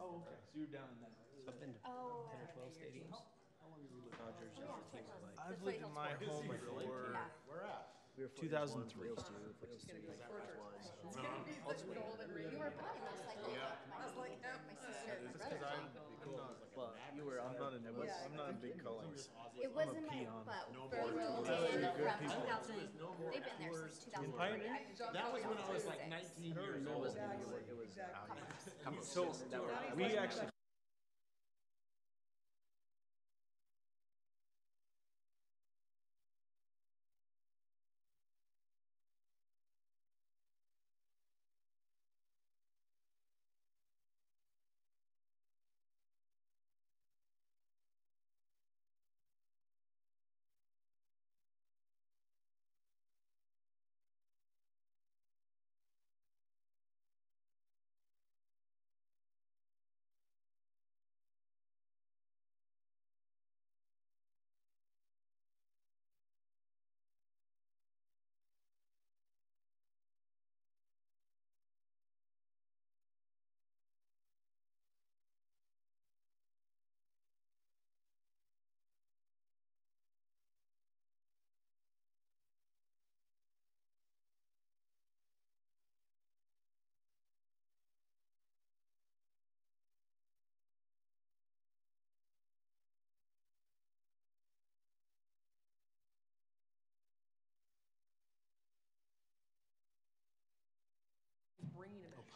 Oh, okay, so you're down in that. So I've been to 10 or 12 stadiums. Dodgers as a team of like I've lived in my home my for team. Where at? We were 2003. Wheels 2, Wheels 3, Wheels 1. You were probably most likely my sister and my brother. Well, you were. I'm not in big colors. It wasn't my, peon. but Bill and Dan from 2000, they've been there since 2003. Pioneer? That was when I was like 19 years old. It was So we actually.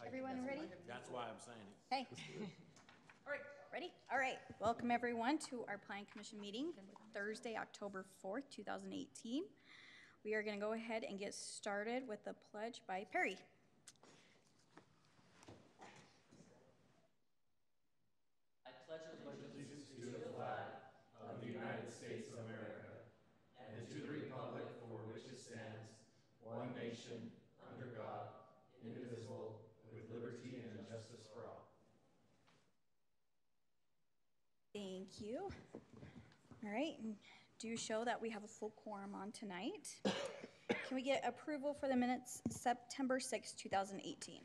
Everyone ready? That's why I'm saying it. Hey. All right, ready? All right, welcome everyone to our Planning Commission meeting, Thursday, October 4th, 2018. We are gonna go ahead and get started with the pledge by Perry. Of the United States of America, and to the republic for which it stands, one nation, under God, indivisible, with liberty and justice for all. Thank you. All right, and do show that we have a full quorum on tonight. Can we get approval for the minutes September 6th, 2018?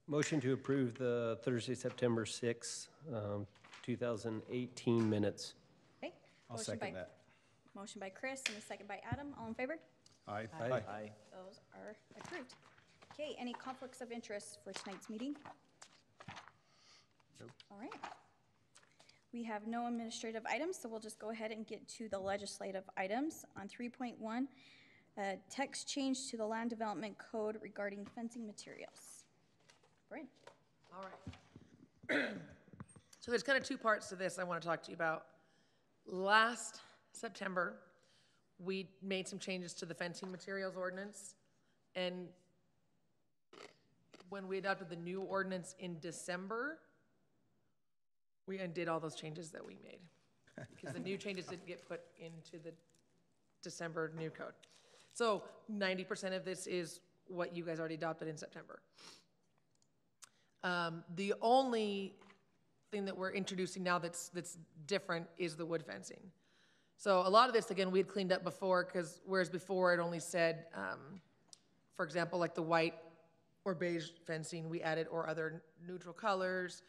Motion to approve the Thursday, September 6th, 2018 minutes. Okay. I'll second that. Motion by Chris and a second by Adam. All in favor? Aye. Aye. Those are approved. Okay, any conflicts of interest for tonight's meeting? Nope. All right. We have no administrative items, so we'll just go ahead and get to the legislative items. On 3.1, text change to the Land Development Code regarding fencing materials. Brian. All right. So there's kind of two parts to this I want to talk to you about. Last September, we made some changes to the fencing materials ordinance. And when we adopted the new ordinance in December, we undid all those changes that we made. Because the new changes didn't get put into the December new code. So 90% of this is what you guys already adopted in September. The only thing that we're introducing now that's different is the wood fencing. So a lot of this, again, we had cleaned up before, because whereas before it only said, for example, like the white or beige fencing, we added or other neutral colors.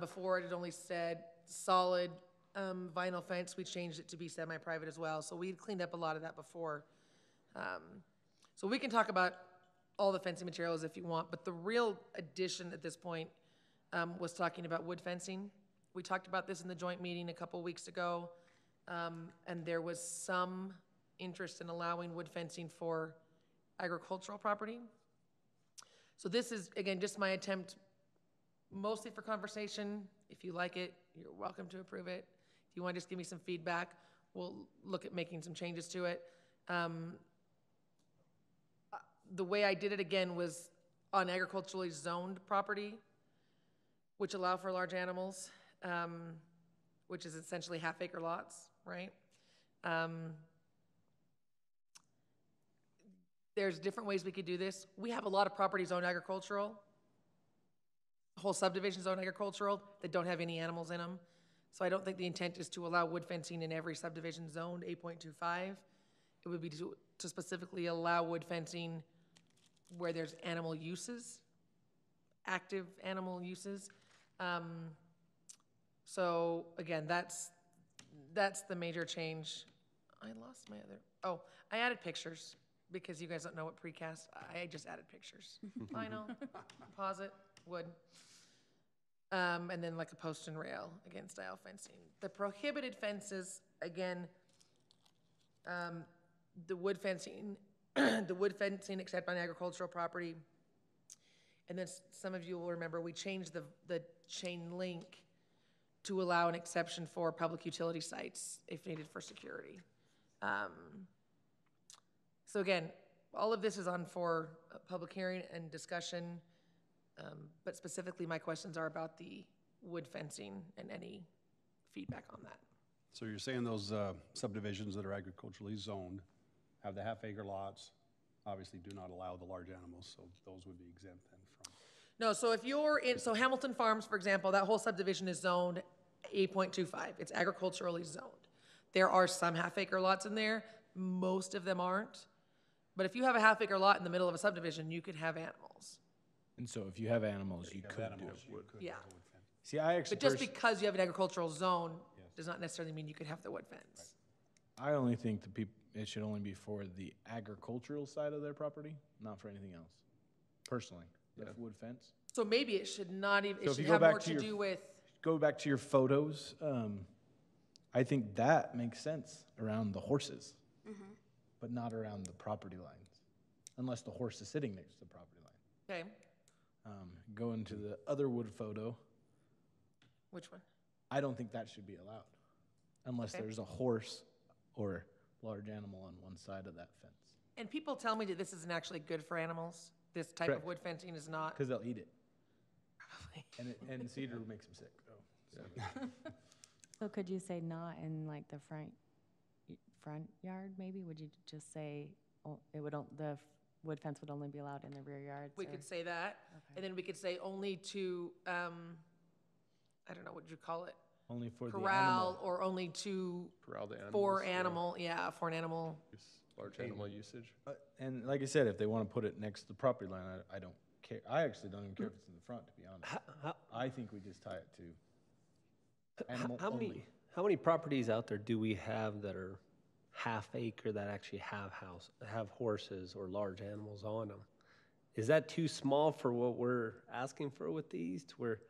Before it only said solid vinyl fence, we changed it to be semi-private as well. So we had cleaned up a lot of that before. So we can talk about all the fencing materials if you want, but the real addition at this point was talking about wood fencing. We talked about this in the joint meeting a couple weeks ago, and there was some interest in allowing wood fencing for agricultural property. So this is, again, just my attempt, mostly for conversation. If you like it, you're welcome to approve it. If you want to just give me some feedback, we'll look at making some changes to it. The way I did it again was on agriculturally zoned property, which allow for large animals, which is essentially half-acre lots, right? There's different ways we could do this. We have a lot of property zoned agricultural, whole subdivision zoned agricultural that don't have any animals in them. So I don't think the intent is to allow wood fencing in every subdivision zoned 8.25. It would be to specifically allow wood fencing where there's animal uses active animal uses. So again, that's the major change. I lost my other, I added pictures because you guys don't know what precast, I just added pictures. Vinyl, composite, wood. And then like a post and rail, again, style fencing. The prohibited fences, again, the wood fencing, except on agricultural property. And then some of you will remember we changed the chain link to allow an exception for public utility sites if needed for security. So again, all of this is on for a public hearing and discussion, but specifically my questions are about the wood fencing and any feedback on that. So you're saying those subdivisions that are agriculturally zoned have the half-acre lots, obviously do not allow the large animals, so those would be exempt then from? No, so if you're in, so Hamilton Farms, for example, that whole subdivision is zoned 8.25. It's agriculturally zoned. There are some half-acre lots in there. Most of them aren't. But if you have a half-acre lot in the middle of a subdivision, you could have animals. And so if you have animals, you could do wood. Yeah. See, I actually, But just because you have an agricultural zone does not necessarily mean you could have the wood fence. I only think it should only be for the agricultural side of their property, not for anything else. Personally, the wood fence. So maybe it should not even, So it if you should go have back more to to your- do with, Go back to your photos. I think that makes sense around the horses, but not around the property lines, unless the horse is sitting next to the property line. okay, Go into the other wood photo. which one? I don't think that should be allowed, unless Okay. there's a horse or large animal on one side of that fence, And people tell me that this isn't actually good for animals. This type of Correct. wood fencing is not. because they'll eat it, Probably. and cedar makes them sick. So could you say not in like the front yard maybe? Would you just say, the wood fence would only be allowed in the rear yards? We or- could say that, Okay. and then we could say only to, I don't know, what you call it? Only for the Corral, animal. or only to, Corral the animals. for or animal, yeah, for an animal. Large animal usage. And like I said, if they want to put it next to the property line, I don't care. I actually don't even care if it's in the front, to be honest. I think we just tie it to animal only. How many properties out there do we have that are half acre that actually have horses or large animals on them? Is that too small for what we're asking for with these, to where,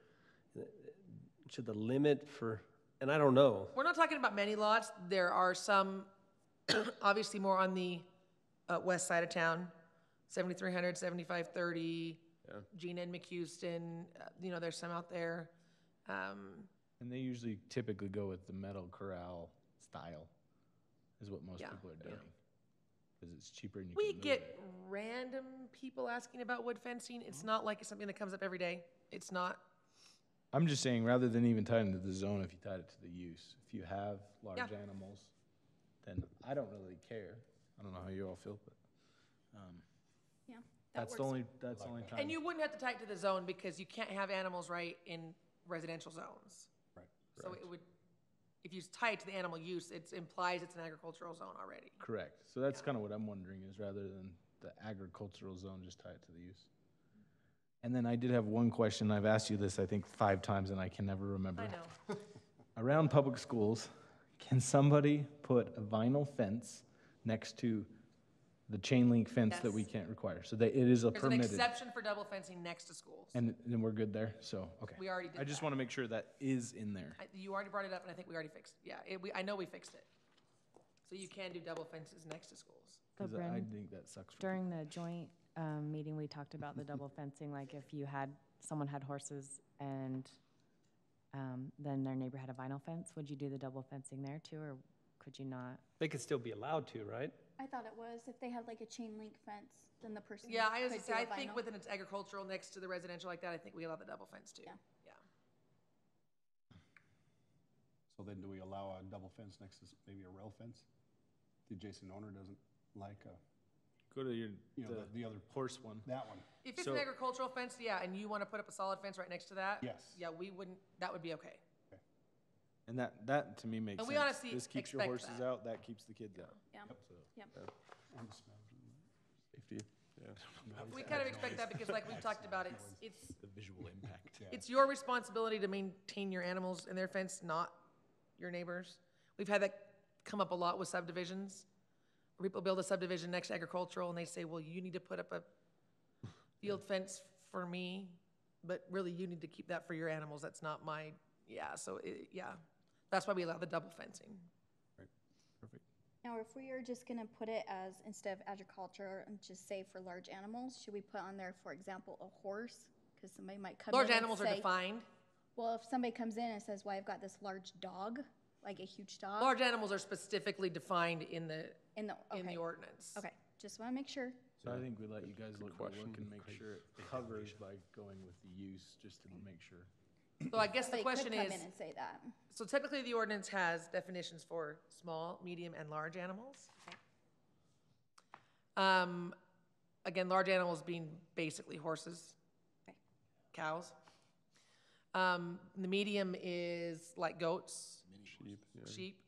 should the limit for, and I don't know. We're not talking about many lots. There are some, obviously more on the west side of town, 7300, 7530, Gina and McHouston, there's some out there. And they usually typically go with the metal corral style, is what most Yeah, people are yeah. doing. Because it's cheaper and you We can move get it. random people asking about wood fencing. It's not like it's something that comes up every day. It's not. I'm just saying, rather than even tie it into the zone, if you tied it to the use, if you have large Yeah. animals, then I don't really care. I don't know how you all feel, but Yeah, that that's the works. only time. And you wouldn't have to tie it to the zone because you can't have animals right in residential zones. Right. So it would, if you tie it to the animal use, it implies it's an agricultural zone already. Correct. So that's kind of what I'm wondering, is rather than the agricultural zone, just tie it to the use. And then I did have one question. I've asked you this, I think, 5 times, and I can never remember. I know. Around public schools, can somebody put a vinyl fence next to the chain link fence that we Yes. can't require? So that it is a There's an permitted. exception for double fencing next to schools. And then we're good there, so, okay. We already did I just that. want to make sure that is in there. You already brought it up, and I think we already fixed it. Yeah, I know we fixed it. So you can do double fences next to schools. So 'Cause I Bryn, think that sucks for during the joint meeting, we talked about the double fencing, like if someone had horses and then their neighbor had a vinyl fence, would you do the double fencing there too, or could you not? They could still be allowed to, right? I thought it was, if they had like a chain link fence, then the person Yeah, I was could gonna say, do I a think vinyl. within its agricultural next to the residential like that, I think we allow the double fence too. Yeah. Yeah. So then do we allow a double fence next to maybe a rail fence? The adjacent owner doesn't like Go to the other, horse one. that one? If it's So- an agricultural fence, yeah, and you want to put up a solid fence right next to that? Yes. Yeah, we wouldn't, that would be okay. And that to me makes And sense. we honestly This keeps your expect horses that. out, that keeps the kids out. Yeah, So, yep. And smell. Safety. We kind of expect that because like we've talked about, it's The visual impact. it's your responsibility to maintain your animals in their fence, not your neighbors. We've had that come up a lot with subdivisions. Where people build a subdivision next to agricultural and they say, well, you need to put up a field fence for me, but really you need to keep that for your animals. That's not my, that's why we allow the double fencing. Perfect. Now, if we are just gonna put it as, instead of agriculture, and just say for large animals, should we put on there, for example, a horse? Because somebody might come in Large and animals are say, defined. well, if somebody comes in and says, well, I've got this large dog, like a huge dog. Large animals are specifically defined in the Okay. ordinance. Okay, just wanna make sure. So I think we let you guys look question. and make sure it covers by going with the use, just to make sure. So I guess the Somebody question could come is, in and say that. so technically the ordinance has definitions for small, medium, and large animals. Again, large animals being basically horses, Okay. cows. The medium is like goats, Sheep, yeah. sheep.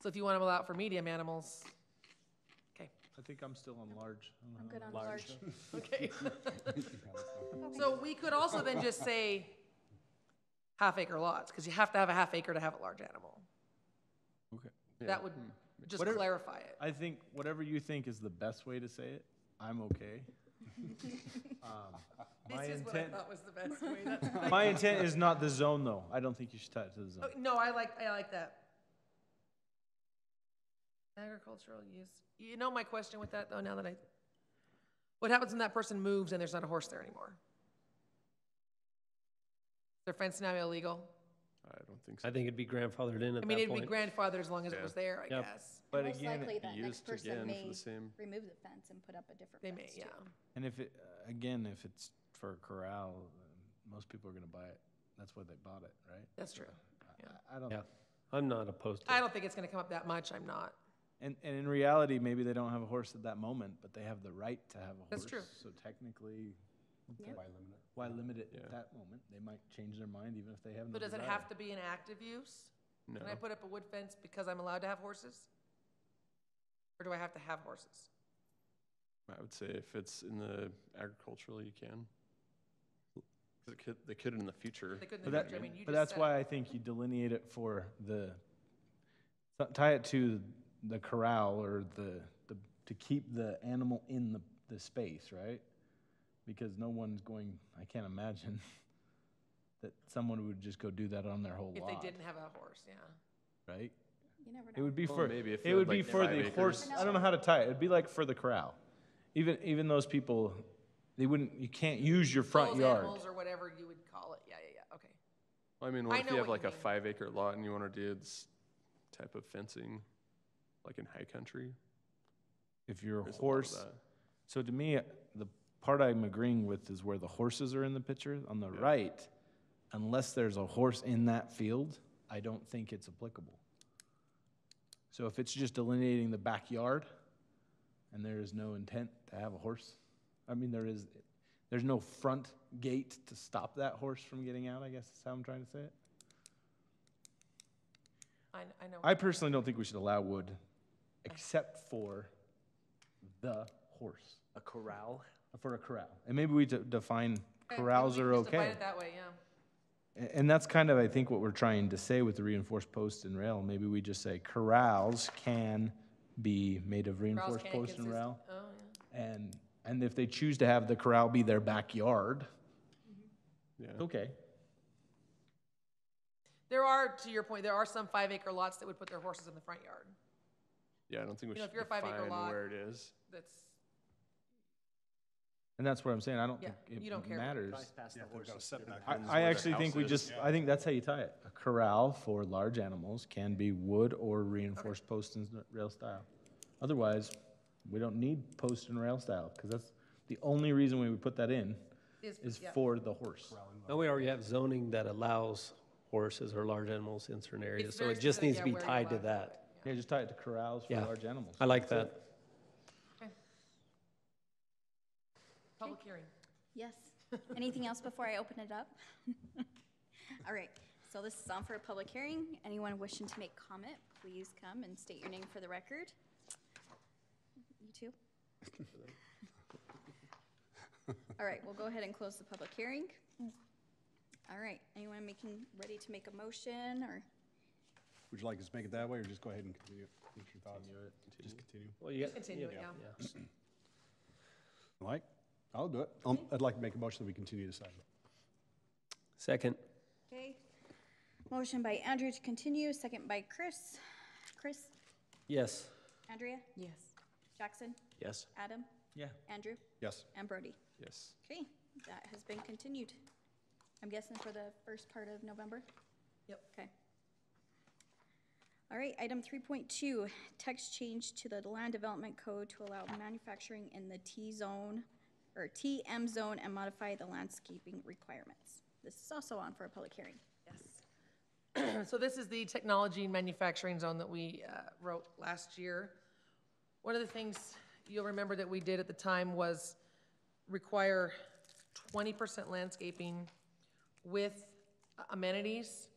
So if you want them out for medium animals, okay. I think I'm still on large. I'm good on large. Okay. So we could also then just say half-acre lots, because you have to have a half acre to have a large animal. Okay. That would just Whatever- clarify it. I think whatever you think is the best way to say it, I'm okay. My This is what I intent, thought was the best way. That's fine. my intent is not the zone though. I don't think you should tie it to the zone. Oh, no, I like that. Agricultural use. You know my question with that, though, now that what happens when that person moves and there's not a horse there anymore? Their fence now illegal? I don't think so. I think it'd be grandfathered in at I mean, that it'd be point. grandfathered as long as it Yeah. was there, I Yep. guess. But Most again, likely Be that next used person again for may the same. remove the fence and put up a different They may, fence yeah. too. and if it, again, if it's for a corral, most people are gonna buy it. That's why they bought it, right? That's true. I don't, Yeah, I'm not opposed to I it. don't think it's gonna come up that much, I'm not. and in reality, maybe they don't have a horse at that moment, but they have the right to have a horse. That's true. So technically, Yeah. why limit it Yeah. at that moment? They might change their mind even if they have no So does it desire. have to be an active use? No. Can I put up a wood fence because I'm allowed to have horses? Or do I have to have horses? I would say if it's in the agricultural, you can. 'Cause they could in the future. They couldn't But in the that, future, I mean, you but just that's said why I think you delineate it for tie it to the corral or to keep the animal in the space, right? Because no one's going, I can't imagine that someone would just go do that on their whole if lot, they didn't have a horse, yeah. right? You never It know. would be Well, for, maybe if it you would had, be like, for 5 the acres. horse, I don't know how to tie it, it'd be like for the corral. Even those people, you can't use your front Those yard. animals or whatever you would call it, yeah, okay. I mean, I what if know you have what like you a mean. 5 acre lot and you want to do this type of fencing, like in high country? If you're a There's lot of horse, that. so to me, the part I'm agreeing with is where the horses are in the picture. On the right, unless there's a horse in that field, I don't think it's applicable. So if it's just delineating the backyard and there is no intent to have a horse, I mean, there's no front gate to stop that horse from getting out, I guess is how I'm trying to say it. I know. I personally don't think we should allow wood except for the horse, A corral? for a corral. And maybe we define Okay, corrals we are can just divide okay. it that way, yeah. And that's kind of, I think, what we're trying to say with the reinforced post and rail. Maybe we just say corrals can be made of Corrals reinforced can post and consist- rail. Oh, yeah. And if they choose to have the corral be their backyard, Yeah. okay. There are, to your point, there are some 5 acre lots that would put their horses in the front yard. Yeah, I don't think we You know, should if you're a 5 acre define lot, where it is. That's, And that's what I'm saying. I don't Yeah, think you don't it care. matters. Yeah, if they've got a setback. I actually think we just, I think that's how you tie it. A corral for large animals can be wood or reinforced post and rail style. Otherwise, we don't need post and rail style, because that's the only reason we would put that in is yeah. for the horse. No, we already have zoning that allows horses or large animals in certain areas, It's so very it just specific, needs to yeah, be where you're tied to allowed that. it, Yeah, just tie it to corrals for Yeah. large animals. I like That's that. it. Okay. Public hearing. Yes. Anything else before I open it up? All right, so this is on for a public hearing. Anyone wishing to make comment, please come and state your name for the record. You too. All right, we'll go ahead and close the public hearing. All right, anyone ready to make a motion, or? Would you like us to make it that way, or just go ahead and continue? What's your thoughts? Just continue. Well, you got, Continue it, yeah. Like, I'll do it. I'd like to make a motion that we continue this item. second, Okay. Motion by Andrew to continue, second by Chris. Chris? yes. Andrea? Yes. Jackson? Yes. Adam? Yeah. Andrew? Yes. And Brody? Yes. Okay, that has been continued. I'm guessing for the first part of November? Yep. Okay. All right, item 3.2, text change to the land development code to allow manufacturing in the T zone, or TM zone, and modify the landscaping requirements. This is also on for a public hearing. Yes. So this is the technology and manufacturing zone that we wrote last year. One of the things you'll remember that we did at the time was require 20% landscaping with amenities,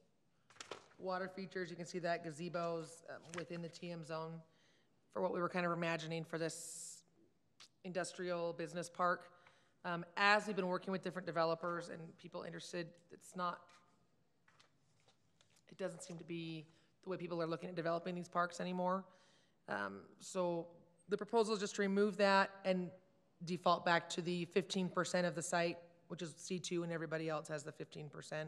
water features, you can see that, gazebos within the TM zone for what we were kind of imagining for this industrial business park. As we've been working with different developers and people interested, it doesn't seem to be the way people are looking at developing these parks anymore. So the proposal is just to remove that and default back to the 15% of the site, which is C2, and everybody else has the 15%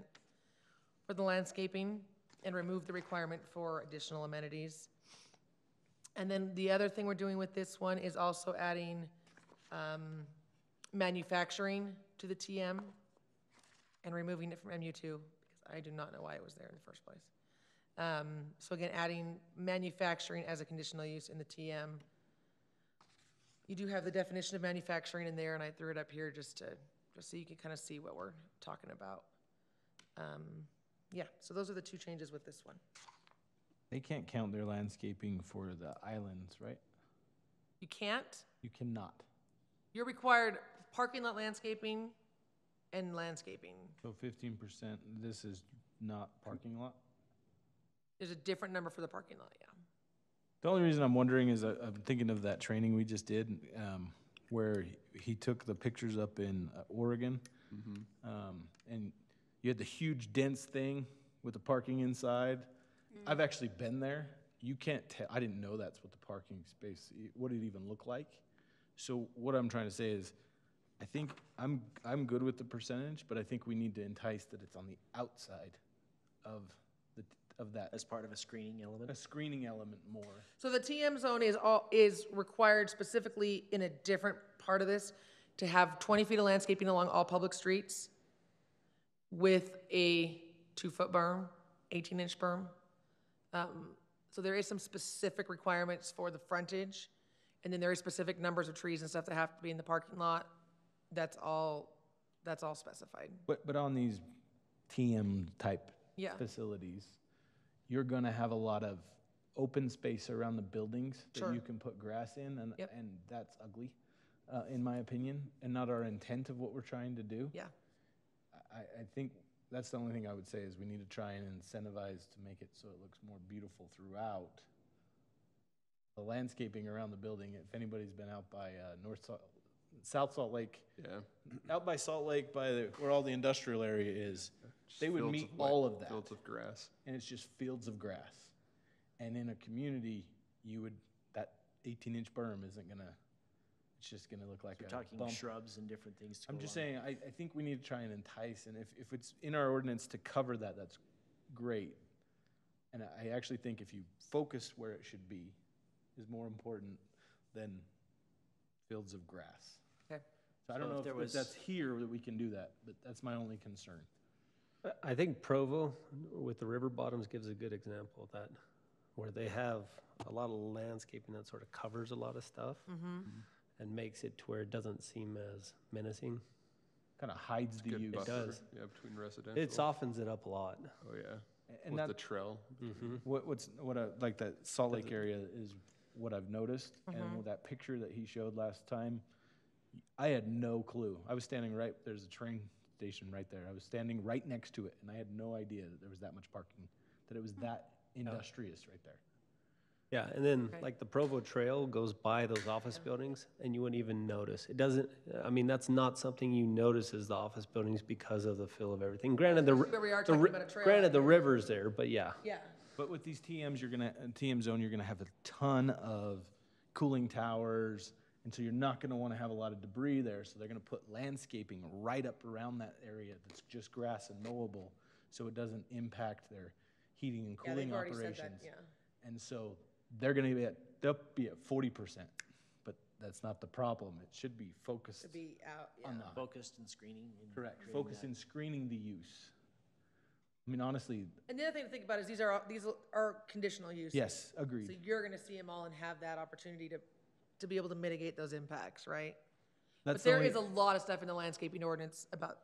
for the landscaping, and remove the requirement for additional amenities. And then the other thing we're doing with this one is also adding manufacturing to the TM and removing it from MU2, because I do not know why it was there in the first place. So again, adding manufacturing as a conditional use in the TM. You do have the definition of manufacturing in there, and I threw it up here just so you can kind of see what we're talking about. Yeah, so those are the two changes with this one. They can't count their landscaping for the islands, right? You can't. You cannot. You're required parking lot landscaping and landscaping. So 15%, this is not parking lot? There's a different number for the parking lot, yeah. The only reason I'm wondering is I'm thinking of that training we just did, where he took the pictures up in Oregon, and you had the huge dense thing with the parking inside. I've actually been there. You can't tell. I didn't know that's what the parking space, what it even looked like. So what I'm trying to say is, I think I'm good with the percentage, but I think we need to entice that it's on the outside of that. As part of a screening element? A screening element more. So the TM zone is required specifically in a different part of this to have 20 feet of landscaping along all public streets with a 2-foot berm, 18-inch berm. So there is some specific requirements for the frontage, and then there is specific numbers of trees and stuff that have to be in the parking lot. That's all specified. But on these TM type facilities, you're gonna have a lot of open space around the buildings that you can put grass in, and that's ugly, in my opinion, and not our intent of what we're trying to do. Yeah. I think that's the only thing I would say is we need to try and incentivize to make it so it looks more beautiful throughout. The landscaping around the building, if anybody's been out by South Salt Lake, out by Salt Lake, where all the industrial area is, they would meet all of that. Fields of grass. And it's just fields of grass. And in a community, that 18-inch berm isn't gonna, it's just gonna look like You're a talking bump. shrubs and different things to I'm go just along. saying, I think we need to try and entice, and if it's in our ordinance to cover that, that's great. And I actually think if you focus where it should be is more important than fields of grass. Okay. So I don't know if that's here that we can do that, but that's my only concern. I think Provo with the river bottoms gives a good example of that, where they have a lot of landscaping that sort of covers a lot of stuff and makes it to where it doesn't seem as menacing. Kind of hides the Good use. buffer, does. yeah, between residential. It softens it up a lot. Oh, yeah. And With that, the trail. what I like, that Salt Lake area is what I've noticed, and with that picture that he showed last time, I had no clue. I was standing there's a train station right there. I was standing right next to it, and I had no idea that there was that much parking, that it was that industrious right there. Yeah, and then Okay. like the Provo Trail goes by those office buildings and you wouldn't even notice. It doesn't, I mean, that's not something you notice as the office buildings because of the feel of everything. Granted, Especially where we are talking about a trail granted, out the here. river's there, but yeah. Yeah. But with these TMs, TM zone, you're gonna have a ton of cooling towers, and so you're not gonna wanna have a lot of debris there, so they're gonna put landscaping right up around that area that's just grass and mowable, so it doesn't impact their heating and Yeah, cooling they've already operations. said that, yeah. And so they're gonna they'll be at 40%, but that's not the problem. It should be focused To be out, yeah. on the, Focused and screening. And correct, creating focus that. in screening the use. I mean, honestly, And the other thing to think about is these are conditional uses. yes, So agreed. you're gonna see them all and have that opportunity to be able to mitigate those impacts, right? But That's there is a lot of stuff in the landscaping ordinance about,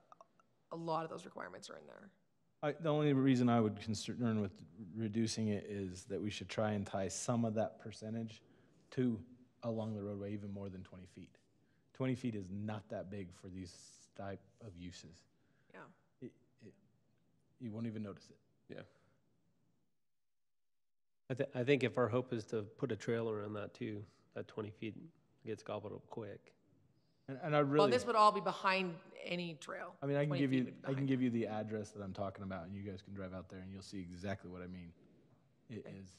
a lot of those requirements are in there. The only reason I would concern with reducing it is that we should try and tie some of that percentage to along the roadway, even more than 20 feet. 20 feet is not that big for these type of uses. Yeah. You won't even notice it. Yeah. I think if our hope is to put a trailer around that too, that 20 feet gets gobbled up quick. And I really, Well, this would all be behind any trail. I mean, I can 20 give feet you, would be I can behind. give you the address that I'm talking about, and you guys can drive out there, and you'll see exactly what I mean. It is.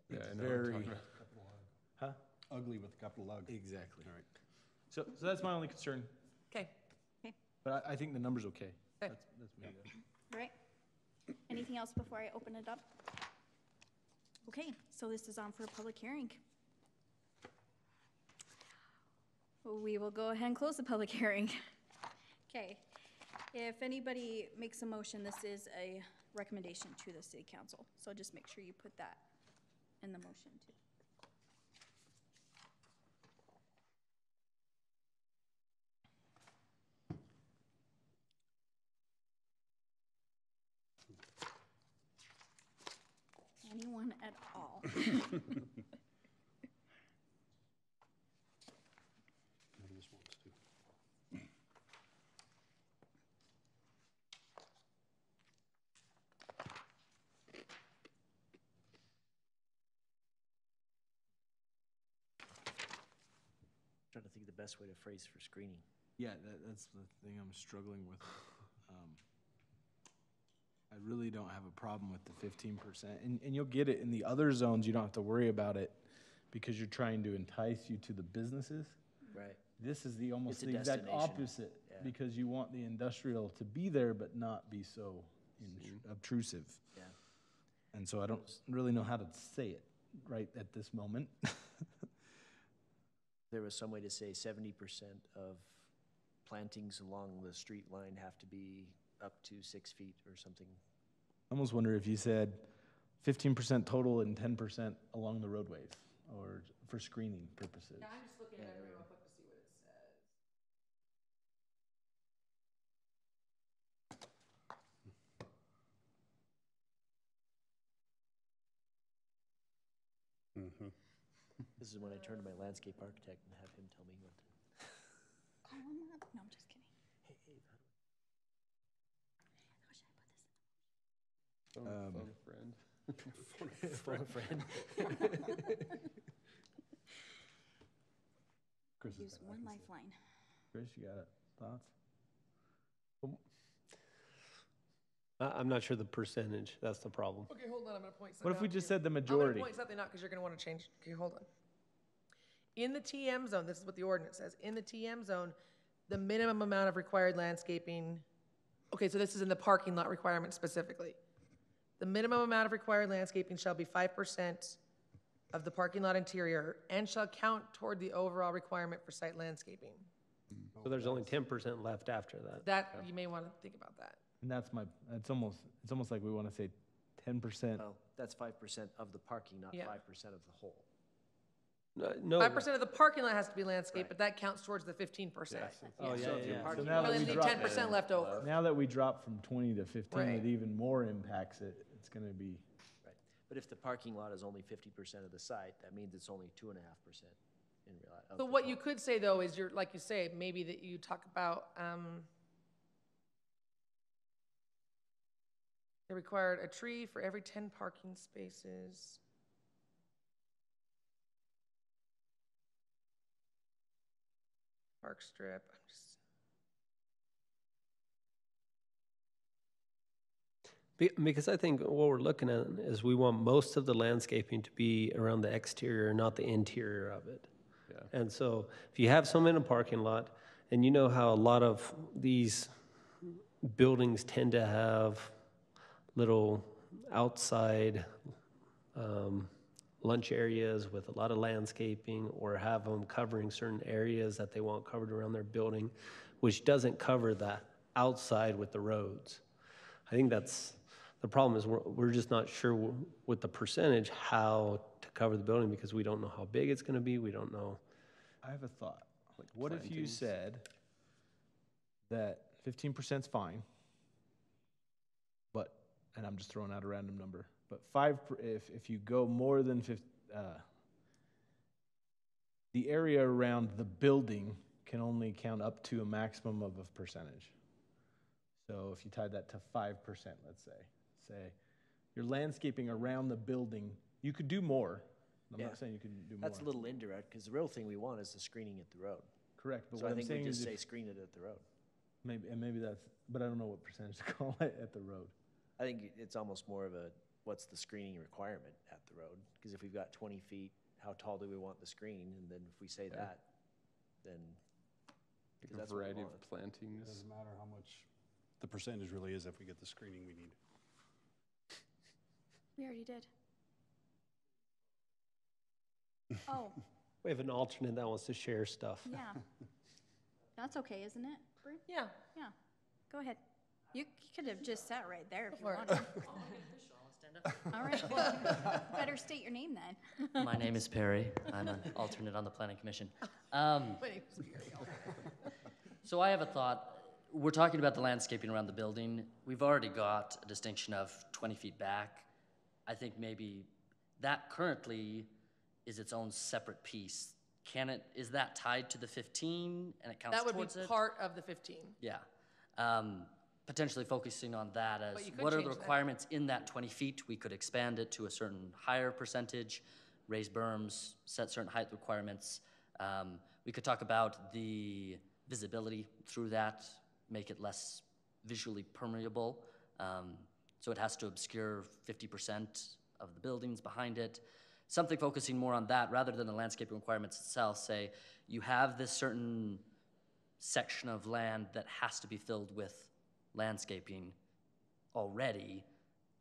Yeah, It's I know what you're very, talking about. Couple lug. huh? Ugly with a couple of lug. Exactly. All right. So that's my only concern, Okay. but I think the number's okay. Okay. That's me. All right. Anything else before I open it up? Okay, so this is on for a public hearing. We will go ahead and close the public hearing. Okay, if anybody makes a motion, this is a recommendation to the city council, so just make sure you put that in the motion too. Anyone at all? Nobody just wants to. Trying to think of the best way to phrase for screening. Yeah, that's the thing I'm struggling with. I really don't have a problem with the 15%, and you'll get it in the other zones. You don't have to worry about it because you're trying to entice you to the businesses. Right. This is the almost It's a the exact destination. opposite Yeah. because you want the industrial to be there but not be so obtrusive. Yeah. And so I don't really know how to say it right at this moment. There was some way to say 70% of plantings along the street line have to be up to 6 feet or something. I almost wonder if you said 15% total and 10% along the roadways or for screening purposes. Yeah, I'm just looking at it real quick to see what it says. Mm-hmm. This is when I turn to my landscape architect and have him tell me what to. Oh, I'm not, no, I'm just kidding. Hey, how How should I put this in? Phone a friend. phone a friend. Chris is Use better, I one can see. lifeline. Chris, you got it? Thoughts? I'm not sure the percentage, that's the problem. Okay, hold on, I'm gonna point something What if we out just here. said the I'm majority? gonna point something out because you're gonna wanna change, okay, hold on. In the TM zone, this is what the ordinance says, in the TM zone, the minimum amount of required landscaping, okay, so this is in the parking lot requirement specifically. The minimum amount of required landscaping shall be 5% of the parking lot interior and shall count toward the overall requirement for site landscaping. So there's only 10% left after that. That, you may wanna think about that. And it's almost like we want to say 10%. Well, that's 5% of the parking, not Yeah. 5% of the whole. No. 5% of the parking lot has to be landscaped, but that counts towards the 15%. Oh, yeah, So if yeah, your yeah. parking So now lot that Well, we then is leave drop- 10% left over. Now that we drop from 20 to 15, Right. it even more impacts it. It's going to be, Right. But if the parking lot is only 50% of the site, that means it's only 2.5% in real. So what you could say, though, is you're, like you say, maybe that you talk about, they required a tree for every 10 parking spaces. park strip. I'm just, Because I think what we're looking at is we want most of the landscaping to be around the exterior, not the interior of it. Yeah. And so if you have some in a parking lot, and you know how a lot of these buildings tend to have little outside lunch areas with a lot of landscaping, or have them covering certain areas that they want covered around their building, which doesn't cover the outside with the roads. I think that's, the problem is we're just not sure with the percentage how to cover the building, because we don't know how big it's gonna be, we don't know. I have a thought. What if you plantings? said that 15% is fine, but, and I'm just throwing out a random number, but if you go more than 50, the area around the building can only count up to a maximum of a percentage. So if you tied that to 5%, let's say you're landscaping around the building, you could do more. I'm Yeah. not saying you could do more. That's a little indirect, because the real thing we want is the screening at the road. Correct, but So what I I'm think we saying just is say if, screen it at the road. maybe that's, but I don't know what percentage to call it at the road. I think it's almost more of a, what's the screening requirement at the road? Because if we've got 20 feet, how tall do we want the screen? And then if we say that, then, Like 'cause a that's what we variety of want. It plantings. doesn't matter how much the percentage really is if we get the screening we need. We already did. Oh, We have an alternate that wants to share stuff. yeah. That's okay, isn't it, Bree? yeah. Yeah, go ahead. You could have just sat right there if you For it. wanted. All right, well, better state your name then. My name is Perry. I'm an alternate on the Planning Commission. My name's Gary. So I have a thought. We're talking about the landscaping around the building. We've already got a distinction of 20 feet back. I think maybe that currently is its own separate piece. Is that tied to the 15 and it counts That would towards be it? part of the 15. Yeah. Potentially focusing on that But as you could what are the change that. requirements in that 20 feet? We could expand it to a certain higher percentage, raise berms, set certain height requirements. We could talk about the visibility through that, make it less visually permeable. So it has to obscure 50% of the buildings behind it. Something focusing more on that rather than the landscaping requirements itself. Say you have this certain section of land that has to be filled with landscaping already,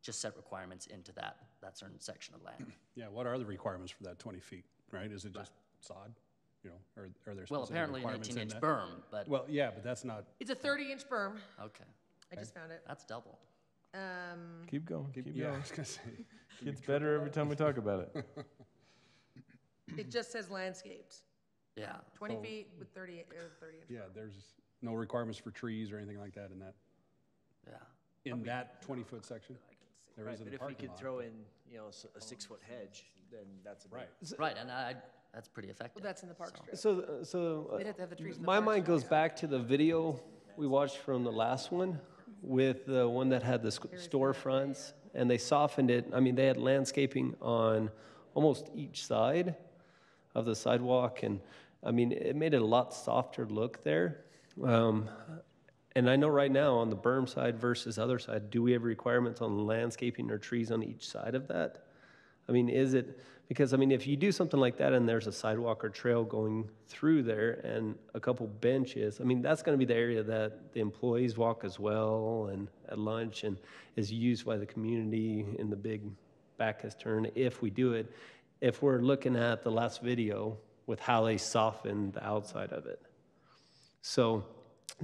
just set requirements into that certain section of land. Yeah, what are the requirements for that 20 feet, right? Is it just sod? You know, or are there Well, specific apparently an requirements in 18-inch that? berm, but, Well, yeah, but that's not, It's a 30-inch berm. okay, I just found it. that's double. Keep going, keep yeah, I going. was gonna say. Gets better every time we talk about it. It just says landscaped. Yeah. 20 So- feet with 30 inch Yeah, berm. there's no requirements for trees or anything like that in that, Yeah. in that 20-foot section? There Right, is in but the if we parking could lot, throw but- in, you know, a 6-foot hedge, then that's a big. Right. Right, and that's pretty effective. Well, that's in the park strip. So They'd have to have the trees in the my park mind strip. goes back to the video we watched from the last one with the one that had the storefronts, and they softened it. I mean, they had landscaping on almost each side of the sidewalk, and I mean, it made it a lot softer look there. And I know right now on the berm side versus other side, do we have requirements on landscaping or trees on each side of that? I mean, is it, because I mean, if you do something like that and there's a sidewalk or trail going through there and a couple benches, I mean, that's gonna be the area that the employees walk as well and at lunch and is used by the community in the big Bacchus turn if we do it, if we're looking at the last video with how they softened the outside of it. So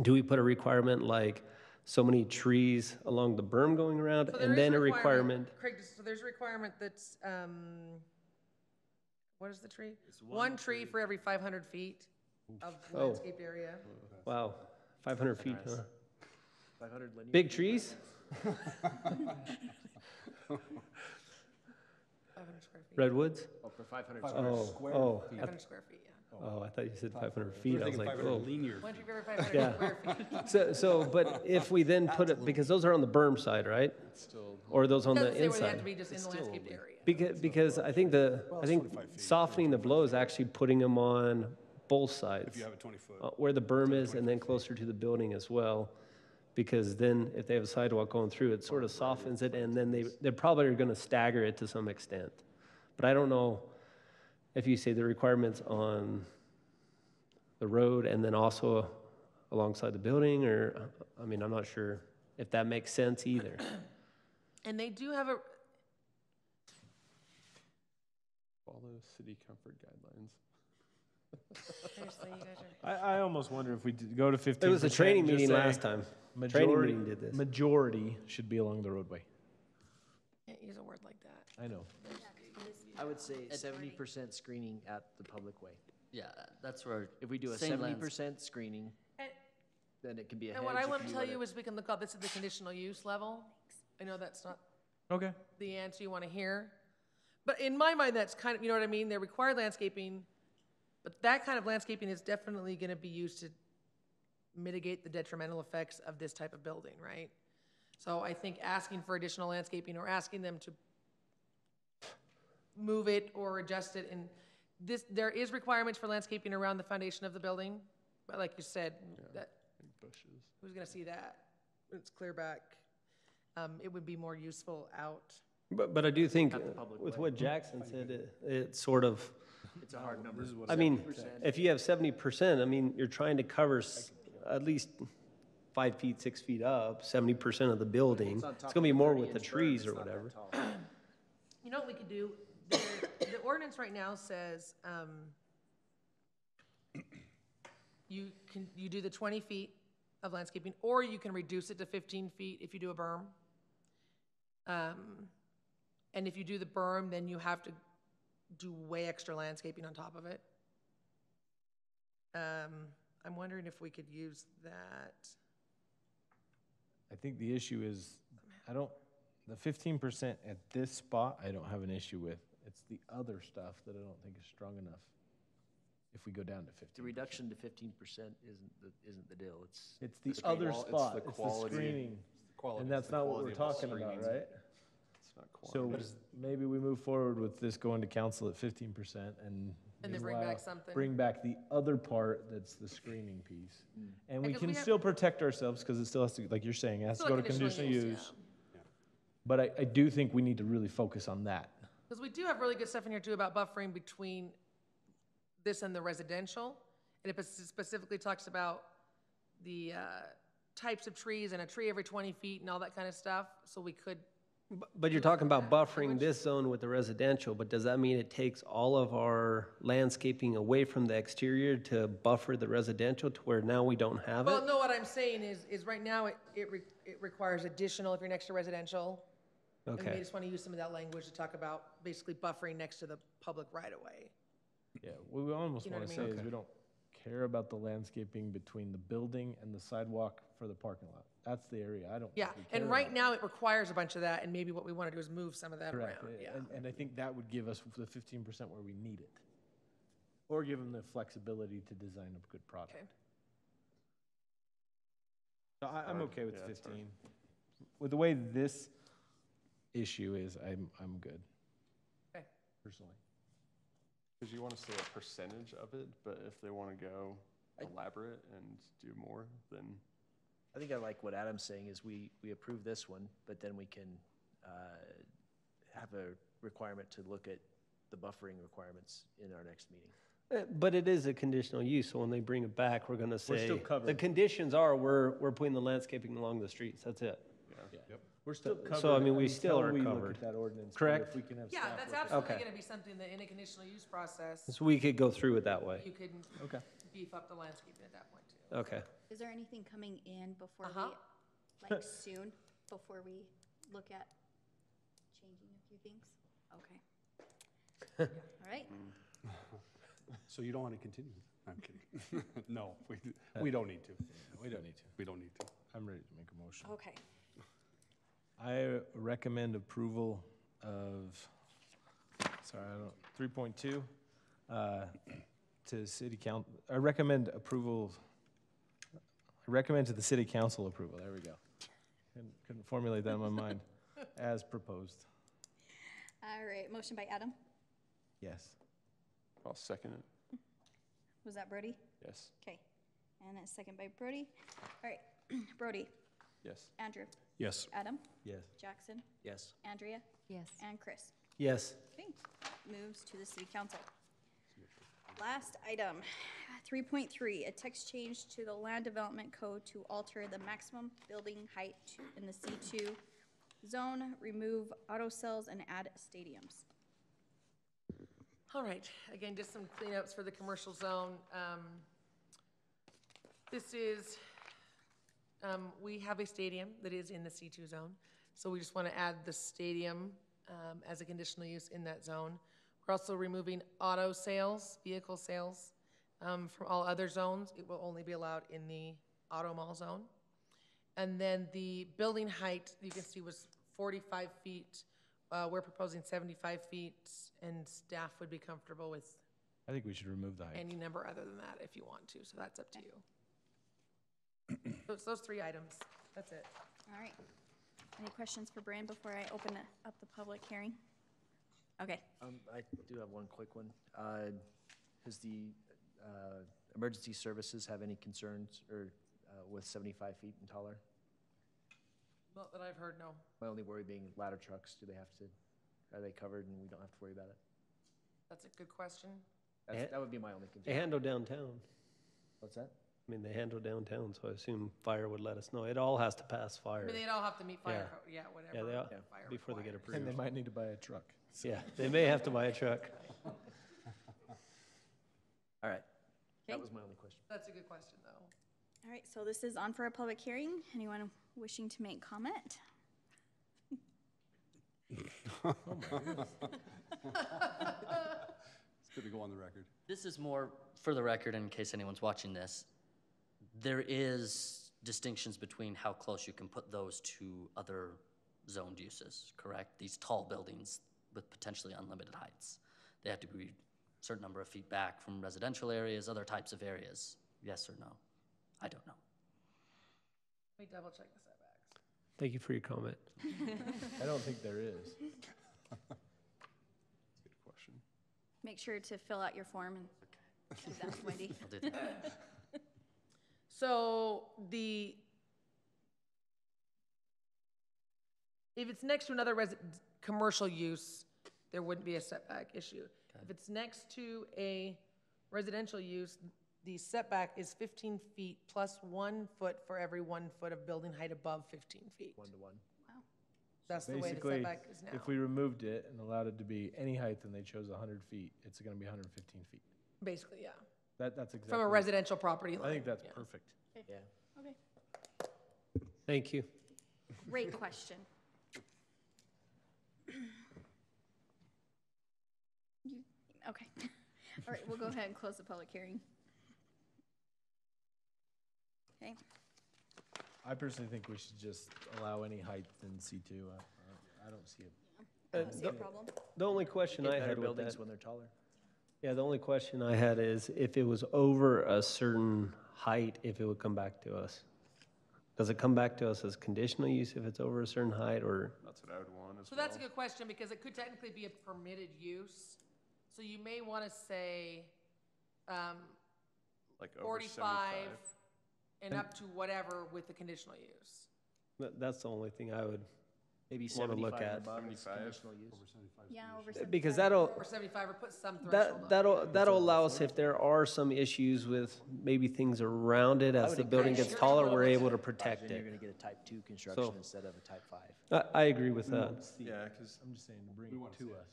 do we put a requirement like so many trees along the berm going around So there and is then a requirement? Craig, so there's a requirement that's, what is the tree? One tree for every 500 feet of Oh. landscaped area. Wow, 500 feet, huh? 500 linear. Big trees? 500 square feet. Redwoods? Oh, for 500 Oh, square. oh, 500 square feet, yeah. oh, I thought you said 500 We're feet. I was thinking like, 500 oh. linear One feet. tree for every 500 Yeah. square feet. So, but if we then put it, because those are on the berm side, right? Still, Or are those on the Doesn't say where they have to inside? be just in the landscaped area. Because I think it's 25 feet. softening the blow is actually putting them on both sides. If you have a 20-foot. Where the berm is and then closer to the building as well. Because then if they have a sidewalk going through, it sort of softens it, and then they probably are gonna stagger it to some extent. But I don't know if you say the requirements on the road and then also alongside the building, or, I mean, I'm not sure if that makes sense either. And they do have a, Follow city comfort guidelines. seriously, you guys are. I almost wonder if we go to 15%. It was a training just meeting say last time. Training Majority, meeting did this. majority should be along the roadway. Can't use a word like that. I know. I would say 70% screening at the public way. Yeah, that's where. If we do a same 70% screening, And- then it can be a hedge. And what I it want can to be tell you whatever. is we can look up, this is the conditional use level. I know that's not Okay. the answer you want to hear. But in my mind, that's kind of, you know what I mean? They're required landscaping, but that kind of landscaping is definitely going to be used to mitigate the detrimental effects of this type of building, right? So I think asking for additional landscaping or asking them to move it or adjust it, and this, there is requirements for landscaping around the foundation of the building, but like you said, that, And bushes. who's going to see that? It's clear back. It would be more useful out. But I do think At the public with way. what Jackson said, it sort of, It's a hard number. I mean, if you have 70%, I mean, you're trying to cover at least 5 feet, 6 feet up, 70% of the building. It's gonna be more with the trees or whatever. You know what we could do? The ordinance right now says, you do the 20 feet of landscaping, or you can reduce it to 15 feet if you do a berm. And if you do the berm, then you have to do way extra landscaping on top of it. I'm wondering if we could use that. I think the issue is, the 15% at this spot, I don't have an issue with. It's the other stuff that I don't think is strong enough if we go down to 15%. The reduction to 15% isn't the deal. It's the It's other the spot, it's the quality. screening. Quality. And that's not what we're quality of the talking about, screening. right? It's not So quantity. maybe we move forward with this going to council at 15% and. And then bring back something. Bring back the other part that's the screening piece. And we Because we can have- still protect ourselves because it still has to, like you're saying, it has to Still go a to conditional use. yeah. But I do think we need to really focus on that. Because we do have really good stuff in here too about buffering between this and the residential. And it specifically talks about the types of trees and a tree every 20 feet and all that kind of stuff. So we could, But you're talking about buffering this zone with the residential, but does that mean it takes all of our landscaping away from the exterior to buffer the residential to where now we don't have well, it? no, what I'm saying is right now it requires additional if you're next to residential. And we Okay. just want to use some of that language to talk about basically buffering next to the public right of way. Yeah, what we almost You know want to what I say mean? is we don't care about the landscaping between the building and the sidewalk for the parking lot. That's the area I don't. Yeah, think we care and right about. now it requires a bunch of that, and maybe what we want to do is move some of that Correct, around, yeah. and I think that would give us the 15% where we need it. Or give them the flexibility to design a good product. Okay. So I'm hard. okay with Yeah, it's hard. 15. With the way this issue is, I'm good. Okay. Personally. Because you want to say a percentage of it, but if they want to go elaborate and do more, then I think I like what Adam's saying is we approve this one, but then we can have a requirement to look at the buffering requirements in our next meeting. But it is a conditional use, so when they bring it back, we're gonna say. still covered. The conditions are, we're putting the landscaping along the streets, that's it. We're still So, covered. I mean, we still until are we look covered. at that ordinance. but Correct? If we can have Yeah, staff that's look at it. absolutely Okay. gonna be something that in a conditional use process, So we could go through it that way. you could Okay. beef up the landscaping at that point too. Okay. Is there anything coming in before Uh-huh. we, like soon, before we look at changing a few things? Okay. All right. So you don't want to continue? I'm kidding. No, we don't need to. We don't need to. We don't need to. I'm ready to make a motion. Okay. I recommend approval of, 3.2, to city council. I recommend to the city council approval, there we go. Couldn't formulate that in my mind, as proposed. All right, motion by Adam, Yes. I'll second it. Was that Brody? Yes. Okay. And a second by Brody. All right, Brody, Yes. Andrew, Yes. Adam, Yes. Jackson, Yes. Andrea, Yes. and Chris. Yes. Okay, moves to the city council. Last item, 3.3, a text change to the land development code to alter the maximum building height in the C2 zone, remove auto cells and add stadiums. All right, again, just some cleanups for the commercial zone. This is, we have a stadium that is in the C2 zone, so we just want to add the stadium as a conditional use in that zone. We're also removing auto sales, vehicle sales, from all other zones. It will only be allowed in the auto mall zone. And then the building height, you can see, was 45 feet. We're proposing 75 feet, and staff would be comfortable with I think we should remove the height. any number other than that if you want to, so that's up to you. So it's those 3 items, that's it. All right. Any questions for Brian before I open up the public hearing? Okay. I do have one quick one. Does the emergency services have any concerns or with 75 feet and taller? Not that I've heard, no. My only worry being ladder trucks. Are they covered and we don't have to worry about it? That's a good question. That would be my only They concern. handle downtown. What's that? I mean, they handle downtown, so I assume fire would let us know. It all has to pass I fire. mean, they'd all have to meet fire Yeah. code, yeah, whatever. Yeah, they all, fire before they get requires. approved. And they might need to buy a truck. Yeah, they may have to buy a truck. All right. That Okay. was my only question. That's a good question, though. All right, so this is on for a public hearing. Anyone wishing to make comment? It's good to go on the record. This is more for the record, in case anyone's watching this. There is distinctions between how close you can put those to other zoned uses, correct? These tall buildings with potentially unlimited heights. They have to be a certain number of feet back from residential areas, other types of areas. Yes or no? I don't know. Let me double check the setbacks. Thank you for your comment. I don't think there is. Good question. Make sure to fill out your form and give that to Wendy. I'll do that. So if it's next to another commercial use, there wouldn't be a setback issue. If it's next to a residential use, the setback is 15 feet plus 1 foot for every 1 foot of building height above 15 feet. 1 to 1. That's the way the Basically, setback is now. if we removed it and allowed it to be any height and they chose 100 feet, it's going to be 115 feet. Basically, yeah. That's exactly. From a residential property line. I think that's yeah. perfect. Yeah. Okay, Thank you. great question. Okay, all right, we'll go ahead and close the public hearing. Okay, I personally think we should just allow any height in C2. I don't see it. I don't see a problem. The only question Get I better had with buildings that, when they're taller. yeah, the only question I had is if it was over a certain height, if it would come back to us. Does it come back to us as conditional use if it's over a certain height, or? That's what I would want as So well. that's a good question, because it could technically be a permitted use. So you may want to say Like over 45 75. and up to whatever with the conditional use. That's the only thing I would, Maybe Wanna 75 look and at. above is 75. conditional use. Yeah, over 75. because that'll, Or 75, or put some threshold on it. that'll allow us, if there are some issues with maybe things around it, as would the building encourage gets you to taller, go we're with able it. to protect Then you're it. going to get a type 2 construction So- instead of a type 5. I agree with We that, won't see it. Yeah, because I'm just saying to bring We it wanna to see it. us.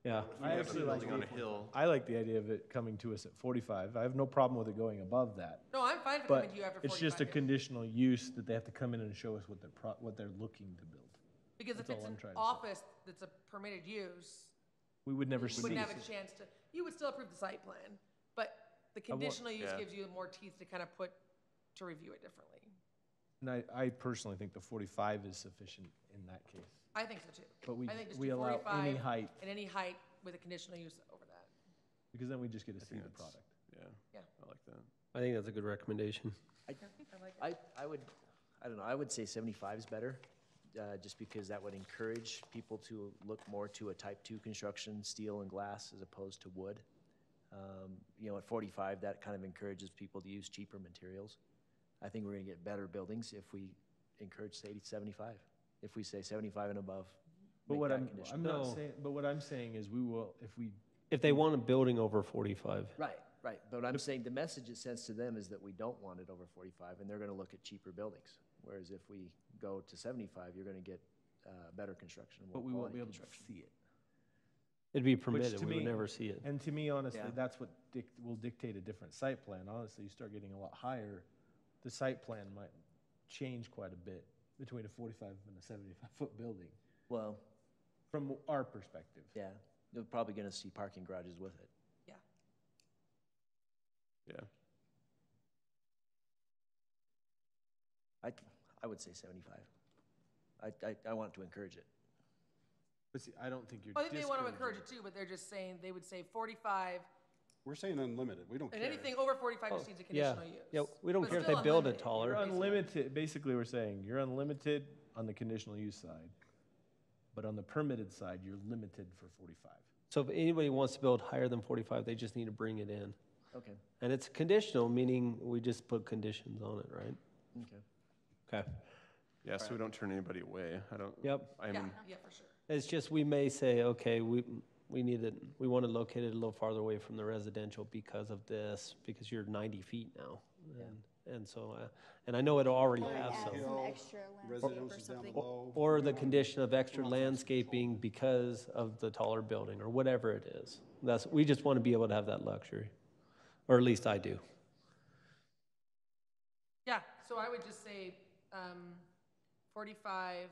yeah. we have a actually like building on a hill. I like the idea of it coming to us at 45. I have no problem with it going above that. No, I'm fine for But coming to you after 45. it's just a yeah. conditional use that they have to come in and show us what they're looking to build. Because if that's it's all I'm an trying to say. office that's a permitted use, We would never you see wouldn't it. have a chance to, you would still approve the site plan, but the conditional use Yeah. gives you more teeth to kind of put, to review it differently. And I personally think the 45 is sufficient in that case. I think so too. But we I think just we do allow 45 any height and any height with a conditional use over that. because then we just get to see think the that's- product. Yeah, Yeah. I like that. I think that's a good recommendation. I like it. I don't know, I would say 75 is better, just because that would encourage people to look more to a type 2 construction, steel and glass, as opposed to wood. You know, at 45, that kind of encourages people to use cheaper materials. I think we're gonna get better buildings if we encourage, say, 75. If we say 75 and above, But make what that I'm conditional. not No. saying, but what I'm saying is we will, If they want a building over 45. Right, right. But I'm saying the message it sends to them is that we don't want it over 45, and they're gonna look at cheaper buildings. Whereas if we go to 75, you're gonna get better construction, more but we won't quality be able to construction. see it. It'd be Which permitted, to we would me- never see it. And to me, honestly, Yeah. that's what will dictate a different site plan. Honestly, you start getting a lot higher, the site plan might change quite a bit between a 45 and a 75-foot building, Well, from our perspective. yeah, you're probably gonna see parking garages with it. Yeah. Yeah. I would say 75. I want to encourage it. But see, I don't think you're Well, I think they want to encourage discouraging it too, but they're just saying, they would say 45, We're saying unlimited, we don't care. and anything over 45 just needs a Yeah, conditional use. yeah, we don't But care if they still build it unlimited. taller. You're unlimited, basically we're saying, you're unlimited on the conditional use side, but on the permitted side, you're limited for 45. So if anybody wants to build higher than 45, they just need to bring it in. Okay, And it's conditional, meaning we just put conditions on it, right? okay. Okay. Yeah, so we don't turn anybody away. I don't. Yep. I Yeah, mean, yeah, for sure. It's just, we may say, okay, we need it, we want to locate it a little farther away from the residential because of this, because you're 90 feet now. And so, and I know it already Or has add some. some extra landscape or Residences down something. below. Or the condition of extra landscaping because of the taller building, or whatever it is. We just want to be able to have that luxury, or at least I do. Yeah, so I would just say 45,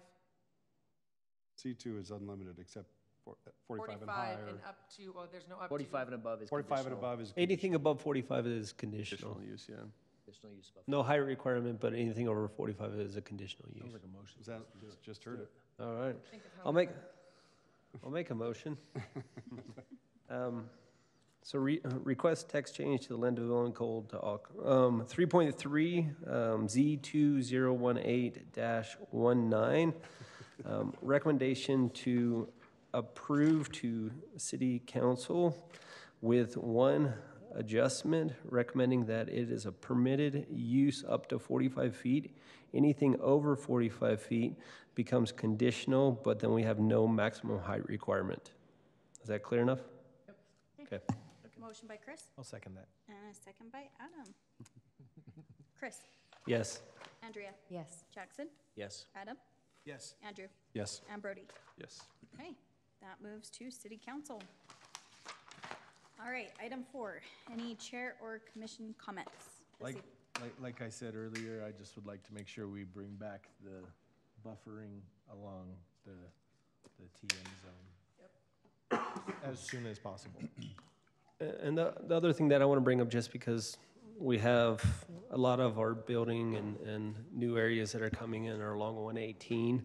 C2 is unlimited except for 45 and 45 higher. and up to, well, there's no up to. 45 and above is 45 and conditional. above is. Anything above 45 is conditional. conditional use, yeah. Conditional use above. No height requirement, but anything over 45 is a conditional use. Sounds like a motion. Is that, just heard it. All right. Think of how I'll make a motion. So request text change to the land development code to 3.3 Z2018-19. Recommendation to approve to city council with one adjustment, recommending that it is a permitted use up to 45 feet. Anything over 45 feet becomes conditional, but then we have no maximum height requirement. Is that clear enough? Okay. Motion by Chris I'll second that. and a second by Adam. Chris, Yes. Andrea, Yes. Jackson, Yes. Adam, Yes. Andrew, Yes. and Brody. Yes. Okay, that moves to city council. All right, item 4, any chair or commission comments? this Like, evening? like I said earlier, I just would like to make sure we bring back the buffering along the TM zone. As soon as possible. And the other thing that I want to bring up, just because we have a lot of our building and new areas that are coming in are along 118,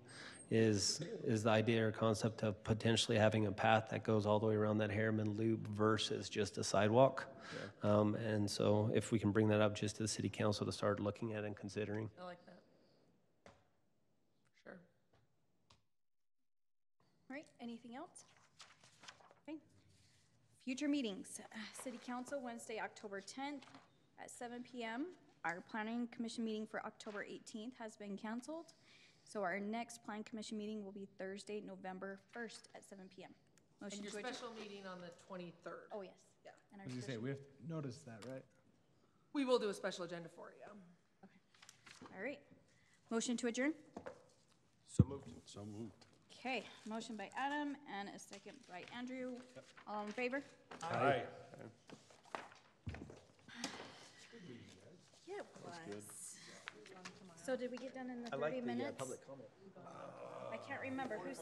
is the idea or concept of potentially having a path that goes all the way around that Herriman loop versus just a sidewalk. And so if we can bring that up just to the city council to start looking at and considering. I like that. For sure. All right, anything else? Okay. Future meetings, city council, Wednesday, October 10th at 7 PM. Our planning commission meeting for October 18th has been canceled. So our next plan commission meeting will be Thursday, November 1st at 7 PM. And Motion your to adjourn. special meeting on the 23rd. Oh, yes. Yeah. And our As you say, special- we have to notice that, right? We will do a special agenda for it, yeah. All right. Motion to adjourn? So moved. So moved. Okay, motion by Adam and a second by Andrew. All in favor? Aye. Yeah, it was. So did we get done in the I like 30 the minutes? public comment. I can't remember. Who's?